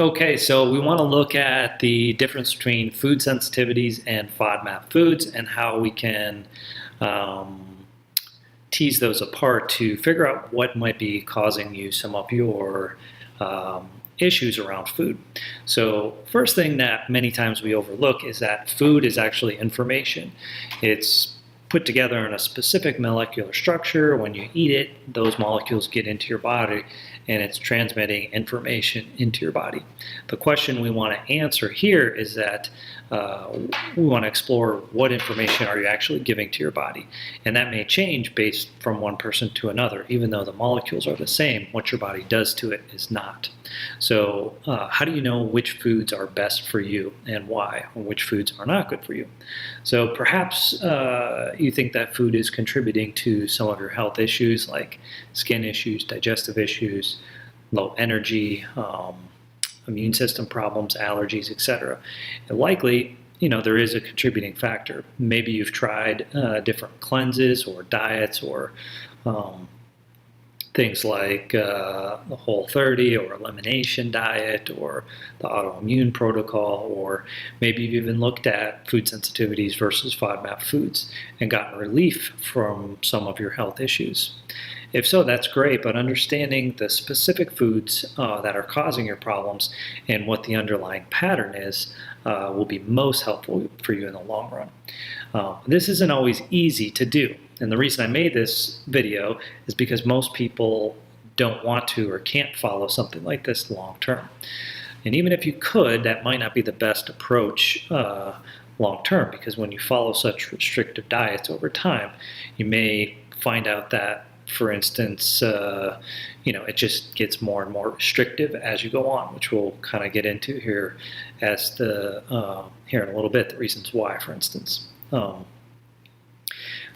Okay, so we want to look at the difference between food sensitivities and FODMAP foods and how we can um, tease those apart to figure out what might be causing you some of your issues around food. So first thing that many times we overlook is that food is actually information. It's put together in a specific molecular structure. When you eat it, those molecules get into your body and it's transmitting information into your body. The question we want to answer here is that we want to explore what information are you actually giving to your body. And that may change based from one person to another. Even though the molecules are the same, what your body does to it is not. So how do you know which foods are best for you and why, or which foods are not good for you? So perhaps you think that food is contributing to some of your health issues like skin issues, digestive issues, low energy, immune system problems, allergies, etc. And likely, there is a contributing factor. Maybe you've tried different cleanses or diets or things like the Whole30 or elimination diet or the autoimmune protocol, or maybe you've even looked at food sensitivities versus FODMAP foods and gotten relief from some of your health issues. If so, that's great, but understanding the specific foods that are causing your problems and what the underlying pattern is will be most helpful for you in the long run. This isn't always easy to do, and the reason I made this video is because most people don't want to or can't follow something like this long term. And even if you could, that might not be the best approach long term, because when you follow such restrictive diets over time, you may find out that, for instance, it just gets more and more restrictive as you go on, which we'll kind of get into here here in a little bit, the reasons why, for instance.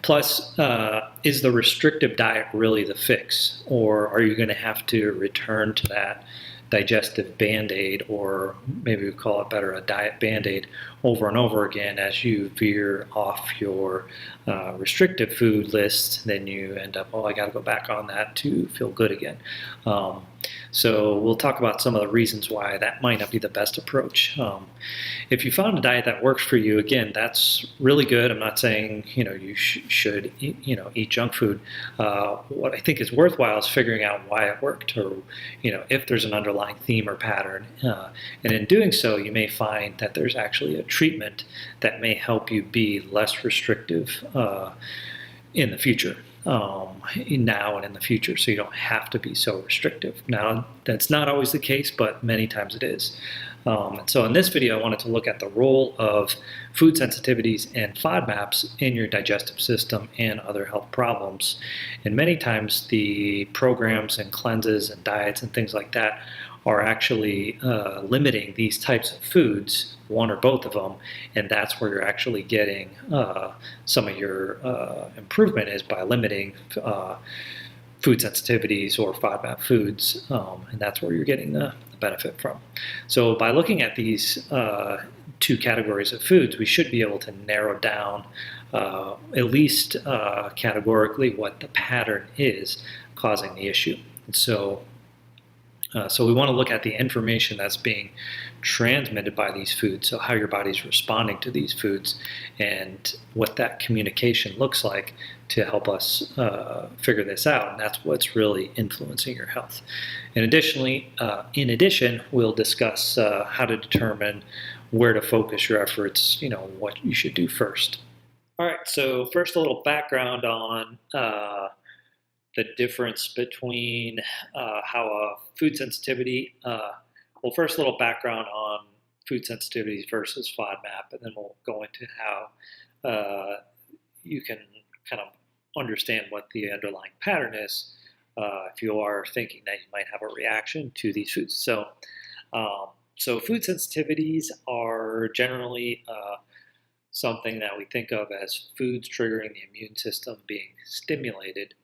Plus, is the restrictive diet really the fix, or are you going to have to return to that digestive band-aid, or maybe we call it better a diet band-aid, over and over again as you veer off your restrictive food list? Then you end up, I got to go back on that to feel good again. So we'll talk about some of the reasons why that might not be the best approach. If you found a diet that works for you, again, that's really good. I'm not saying you should eat junk food. What I think is worthwhile is figuring out why it worked, or if there's an underlying theme or pattern. And in doing so, you may find that there's actually a treatment that may help you be less restrictive in the future. Now and in the future, so you don't have to be so restrictive. Now, that's not always the case, but many times it is. And so in this video, I wanted to look at the role of food sensitivities and FODMAPs in your digestive system and other health problems. And many times the programs and cleanses and diets and things like that are actually limiting these types of foods, one or both of them, and that's where you're actually getting some of your improvement, is by limiting food sensitivities or FODMAP foods, and that's where you're getting the benefit from. So by looking at these two categories of foods, we should be able to narrow down at least categorically what the pattern is causing the issue. And so we want to look at the information that's being transmitted by these foods, so how your body's responding to these foods and what that communication looks like to help us figure this out. And that's what's really influencing your health. And in addition, we'll discuss how to determine where to focus your efforts, what you should do first. All right, so first a little background on the difference between how a food sensitivity, first a little background on food sensitivities versus FODMAP, and then we'll go into how you can kind of understand what the underlying pattern is if you are thinking that you might have a reaction to these foods. So food sensitivities are generally something that we think of as foods triggering the immune system being stimulated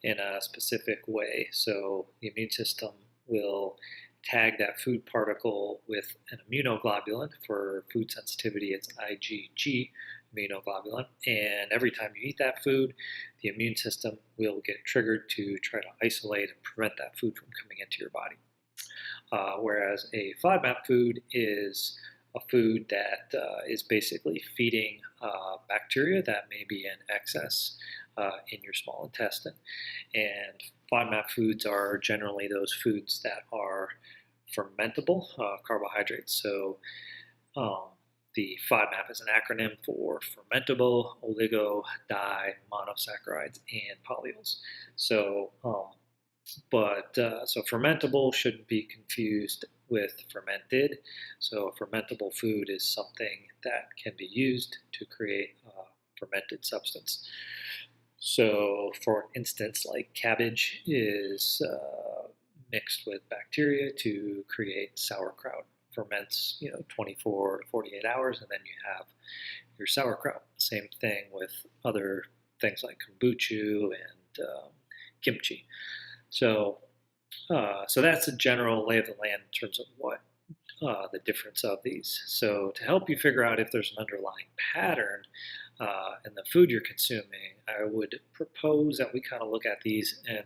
in a specific way. So the immune system will tag that food particle with an immunoglobulin. For food sensitivity, it's IgG immunoglobulin. And every time you eat that food, the immune system will get triggered to try to isolate and prevent that food from coming into your body. Whereas a FODMAP food is a food that is basically feeding bacteria that may be in excess in your small intestine. And FODMAP foods are generally those foods that are fermentable carbohydrates. So the FODMAP is an acronym for fermentable oligo di monosaccharides and polyols. So so fermentable shouldn't be confused with fermented. So a fermentable food is something that can be used to create a fermented substance. So for instance, like cabbage is mixed with bacteria to create sauerkraut. Ferments, 24 to 48 hours, and then you have your sauerkraut. Same thing with other things like kombucha and kimchi. So that's a general lay of the land in terms of what the difference of these. So to help you figure out if there's an underlying pattern in the food you're consuming, I would propose that we kind of look at these in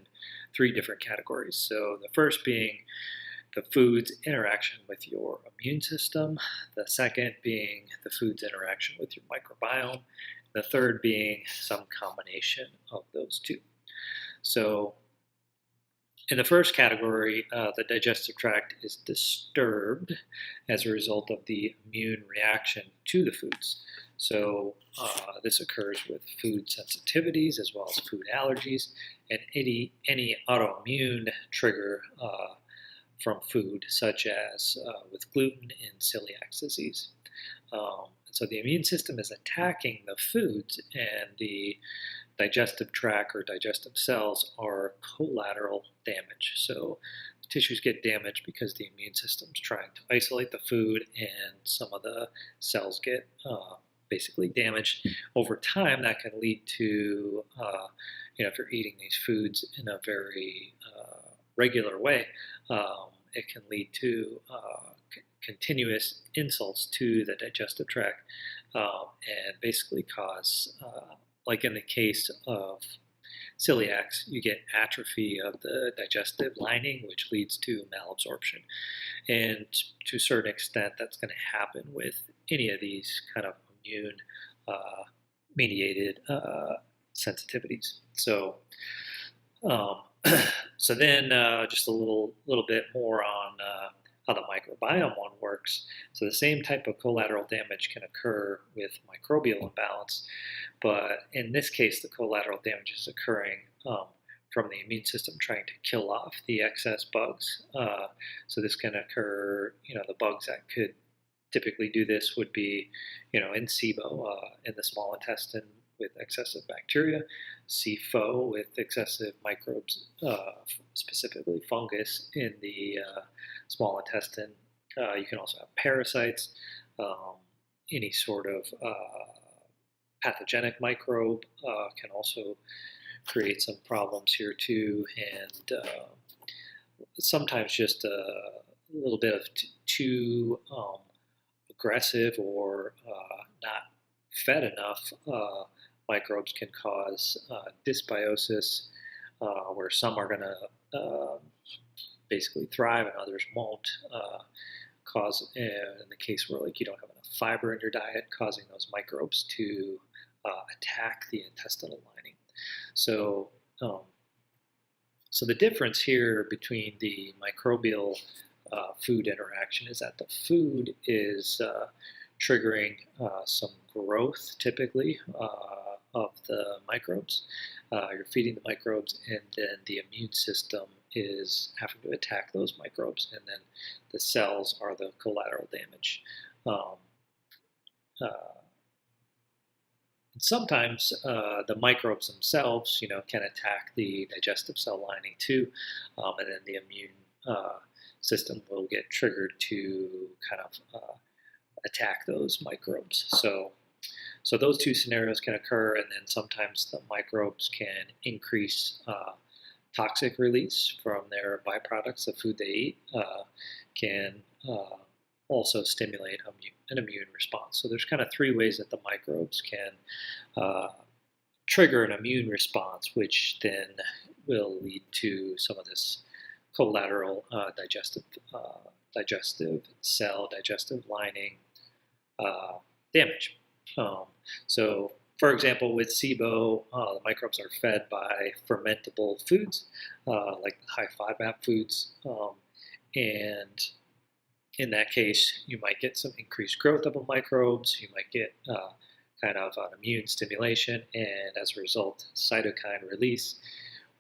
3 different categories. So the first being the food's interaction with your immune system, the second being the food's interaction with your microbiome, the third being some combination of those 2. So in the first category, the digestive tract is disturbed as a result of the immune reaction to the foods. So this occurs with food sensitivities as well as food allergies and any autoimmune trigger from food, such as with gluten and celiac disease. So the immune system is attacking the foods, and the digestive tract or digestive cells are collateral damage. So tissues get damaged because the immune system's trying to isolate the food, and some of the cells get basically damaged. Over time, that can lead to, if you're eating these foods in a very regular way, it can lead to continuous insults to the digestive tract and basically cause, like in the case of celiacs, you get atrophy of the digestive lining, which leads to malabsorption. And to a certain extent, that's going to happen with any of these kind of immune mediated sensitivities. So so then just a little bit more on how the microbiome one works. So the same type of collateral damage can occur with microbial imbalance, but in this case, the collateral damage is occurring from the immune system trying to kill off the excess bugs. So this can occur, the bugs that could typically do this would be, in SIBO, in the small intestine with excessive bacteria, CFO with excessive microbes, specifically fungus in the small intestine. You can also have parasites, any sort of pathogenic microbe can also create some problems here too, and sometimes just a little bit of too aggressive or not fed enough microbes can cause dysbiosis, where some are going to basically thrive and others won't. Cause, in the case where you don't have enough fiber in your diet, causing those microbes to attack the intestinal lining. So, so the difference here between the microbial food interaction is that the food is triggering some growth, typically, of the microbes. You're feeding the microbes, and then the immune system is having to attack those microbes, and then the cells are the collateral damage. Sometimes the microbes themselves, can attack the digestive cell lining too, and then the immune system will get triggered to kind of attack those microbes. So those 2 scenarios can occur, and then sometimes the microbes can increase toxic release from their byproducts, the food they eat, can also stimulate an immune response. So there's kind of 3 ways that the microbes can trigger an immune response, which then will lead to some of this collateral digestive cell, digestive lining damage. So, for example, with SIBO, the microbes are fed by fermentable foods, like high FODMAP foods, and in that case, you might get some increased growth of microbes. You might get kind of an immune stimulation, and as a result, cytokine release,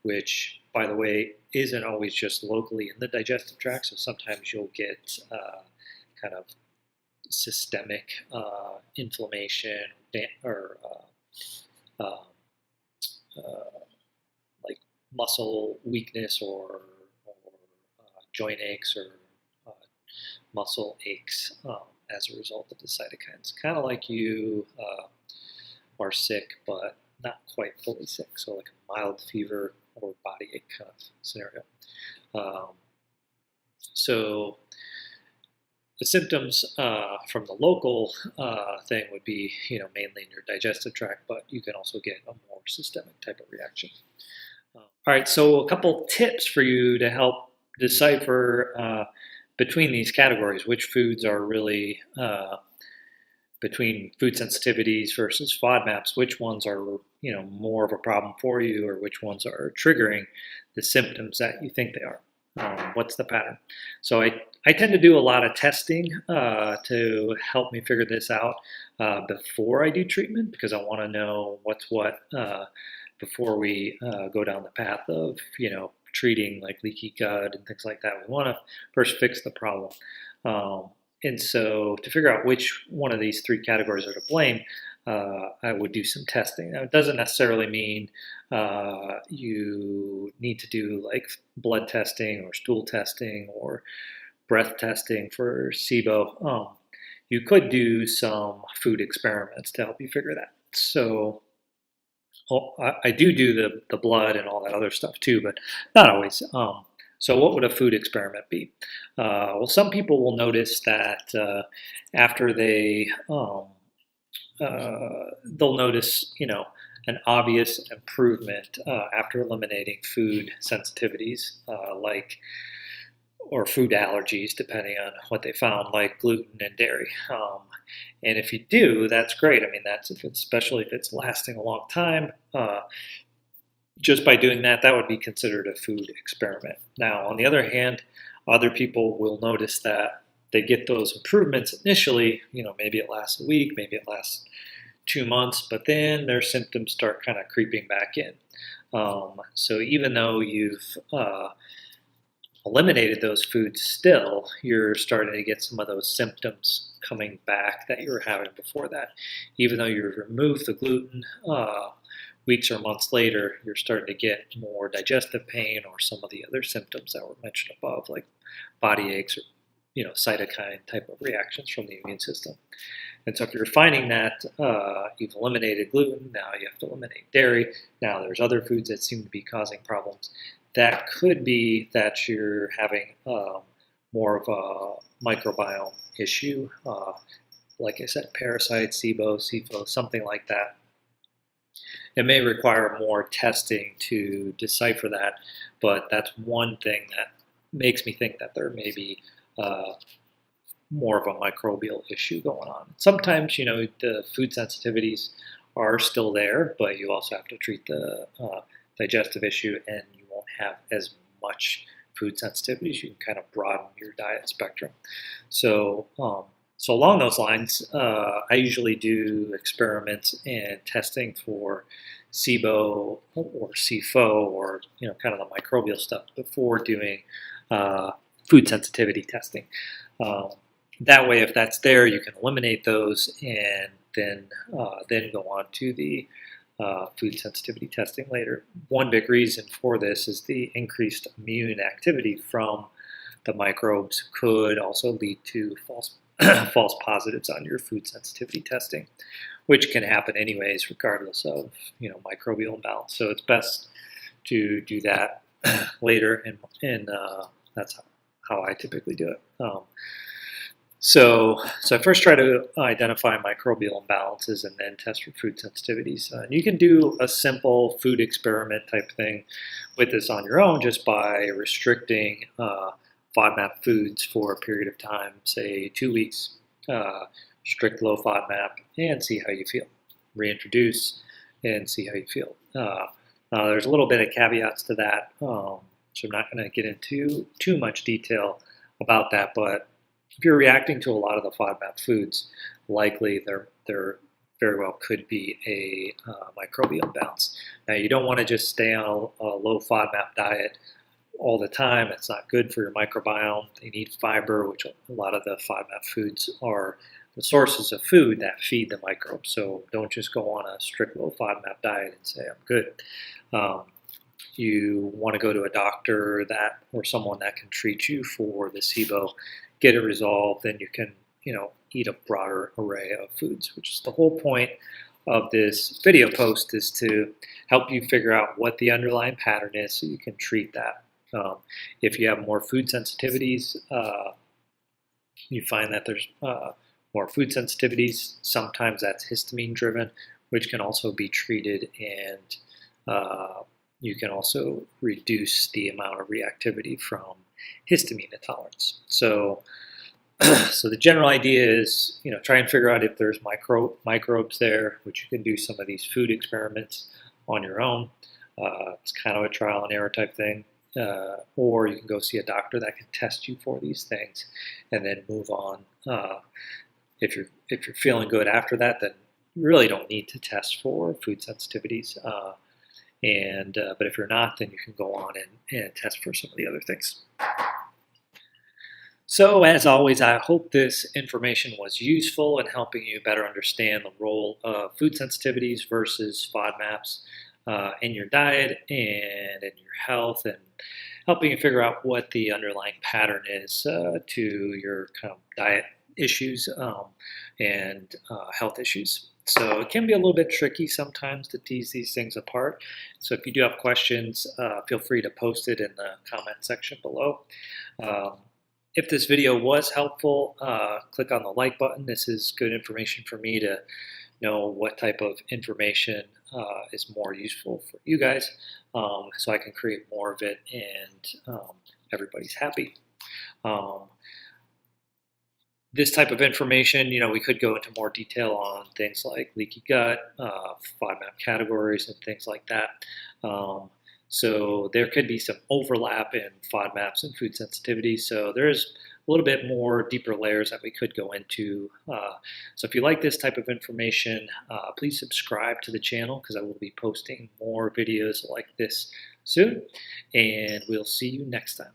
which, by the way, isn't always just locally in the digestive tract. So sometimes you'll get kind of systemic inflammation or like muscle weakness or joint aches or muscle aches as a result of the cytokines. Kind of like you are sick, but not quite fully sick. So like a mild fever or body ache kind of scenario. So the symptoms from the local thing would be, mainly in your digestive tract, but you can also get a more systemic type of reaction. All right, so a couple tips for you to help decipher between these categories, which foods are really between food sensitivities versus FODMAPs, which ones are more of a problem for you, or which ones are triggering the symptoms that you think they are. What's the pattern? So I tend to do a lot of testing to help me figure this out before I do treatment, because I want to know what's what before we go down the path of treating like leaky gut and things like that. We want to first fix the problem. And so to figure out which one of these three categories are to blame, I would do some testing. Now, it doesn't necessarily mean you need to do like blood testing or stool testing or breath testing for SIBO. You could do some food experiments to help you figure that. So I do the blood and all that other stuff too, but not always. So what would a food experiment be? Well, some people will notice that after they'll notice, an obvious improvement after eliminating food sensitivities, or food allergies, depending on what they found, like gluten and dairy. And if you do, that's great. I mean, especially if it's lasting a long time. Just by doing that, that would be considered a food experiment. Now, on the other hand, other people will notice that they get those improvements initially. Maybe it lasts a week, maybe it lasts 2 months, but then their symptoms start kind of creeping back in. So even though you've eliminated those foods, still you're starting to get some of those symptoms coming back that you were having before that. Even though you've removed the gluten, weeks or months later, you're starting to get more digestive pain or some of the other symptoms that were mentioned above, like body aches or cytokine type of reactions from the immune system. And so if you're finding that you've eliminated gluten, now you have to eliminate dairy, now there's other foods that seem to be causing problems, that could be that you're having more of a microbiome issue, like I said, parasites, SIBO, SIFO, something like that. It may require more testing to decipher that, but that's one thing that makes me think that there may be more of a microbial issue going on. Sometimes, the food sensitivities are still there, but you also have to treat the digestive issue, and you won't have as much food sensitivities. You can kind of broaden your diet spectrum. So along those lines, I usually do experiments and testing for SIBO or SIFO or kind of the microbial stuff before doing food sensitivity testing. That way, if that's there, you can eliminate those and then go on to the food sensitivity testing later. One big reason for this is the increased immune activity from the microbes could also lead to false positives on your food sensitivity testing, which can happen anyways, regardless of microbial imbalance. So it's best to do that later, and that's how I typically do it. So I first try to identify microbial imbalances and then test for food sensitivities. You can do a simple food experiment type thing with this on your own just by restricting FODMAP foods for a period of time, say 2 weeks. Strict low FODMAP and see how you feel. Reintroduce and see how you feel. Now there's a little bit of caveats to that, so I'm not going to get into too much detail about that, but if you're reacting to a lot of the FODMAP foods, likely there very well could be a microbial imbalance. Now, you don't want to just stay on a low FODMAP diet all the time. It's not good for your microbiome. They need fiber, which a lot of the FODMAP foods are the sources of food that feed the microbes. So don't just go on a strict low FODMAP diet and say, I'm good. You want to go to a doctor or someone that can treat you for the SIBO, get it resolved, then you can, eat a broader array of foods, which is the whole point of this video post, is to help you figure out what the underlying pattern is so you can treat that. If you have more food sensitivities, you find that there's more food sensitivities. Sometimes that's histamine driven, which can also be treated, and you can also reduce the amount of reactivity from histamine intolerance. So the general idea is, try and figure out if there's microbes there, which you can do some of these food experiments on your own. It's kind of a trial and error type thing. Or you can go see a doctor that can test you for these things and then move on. If you're feeling good after that, then you really don't need to test for food sensitivities. But if you're not, then you can go on and test for some of the other things. So as always, I hope this information was useful in helping you better understand the role of food sensitivities versus FODMAPs in your diet and in your health, and helping you figure out what the underlying pattern is to your kind of diet issues and health issues. So it can be a little bit tricky sometimes to tease these things apart. So if you do have questions, feel free to post it in the comment section below. If this video was helpful, click on the like button. This is good information for me to know what type of information is more useful for you guys, so I can create more of it and everybody's happy. This type of information, we could go into more detail on things like leaky gut, FODMAP categories, and things like that. So there could be some overlap in FODMAPs and food sensitivity. So there's a little bit more deeper layers that we could go into. So if you like this type of information, please subscribe to the channel, because I will be posting more videos like this soon. And we'll see you next time.